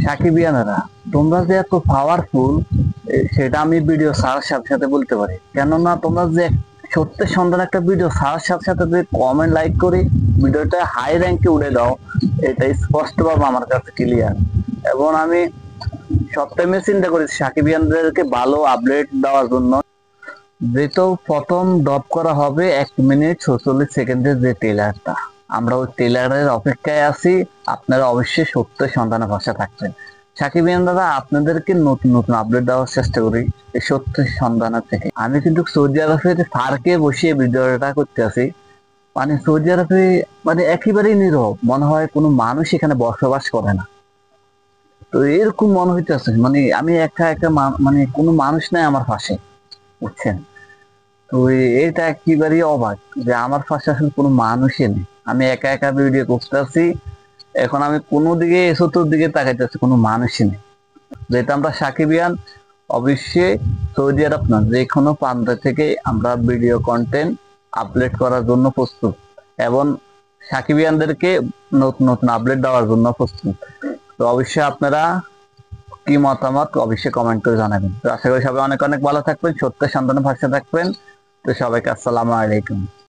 সাকিবিয়ানেরা, তোমরা যে এত পাওয়ারফুল সেটা আমি ভিডিও ছাড়ার সাথে সাথে বলতে পারি। কেননা তোমরা যে সত্যের সন্ধান একটা ভিডিও ছাড়ার সাথে সাথে যে কমেন্ট লাইক করে ভিডিওটা হাই র্যাঙ্কে উড়ে দাও, এটা স্পষ্টভাবে আমার কাছে ক্লিয়ার। এবং আমি সবটাইমে চিন্তা করি সাকিবিয়ানদেরকে ভালো আপডেট দেওয়ার জন্য। যেহেতু প্রথম ডব করা হবে 1 মিনিট 46 সেকেন্ডের যে ট্রেলারটা, আমরা ওই ট্রেলারের অপেক্ষায় আছি। আপনারা অবশ্যই সত্যের সন্ধানে ভাষা থাকবেন। সাকিবিয়ান দাদা, আপনাদেরকে নতুন নতুন আপডেট দেওয়ার চেষ্টা করি এই সত্যের সন্ধানের থেকে। আমি কিন্তু সৌদি আরবের পার্কে বসিয়ে ভিডিওটা করতে আছি। মানে সৌদি আরবে মানে একেবারেই নীরব, মনে হয় কোনো মানুষ এখানে বসবাস করে না। তো এরকম মনে হইতেছে, মানে আমি একা একা মানে কোনো মানুষ নাই আমার পাশে, বুঝছেন? তো এটা একেবারেই অবাক যে আমার পাশে আসলে কোনো মানুষই নেই, আমি একা একা ভিডিও করতেছি। এখন আমি কোনো দিকে চতুর্দিকে তাকাইতেছি, কোনো মানুষই নেই। যেটা আমরা সাকিবিয়ান, অবশ্যই সৌদি আরব না যে কোনো প্রান্ত থেকে আমরা ভিডিও কন্টেন্ট আপলোড করার জন্য প্রস্তুত, এবং সাকিবিয়ানদেরকে নতুন নতুন আপডেট দেওয়ার জন্য প্রস্তুত। তো অবশ্যই আপনারা কি মতামত অবশ্যই কমেন্ট করে জানাবেন। তো আশা করি সবাই অনেক অনেক ভালো থাকবেন, সত্যের সন্ধানে ভাষা থাকবেন। তো সবাইকে আসসালামু আলাইকুম।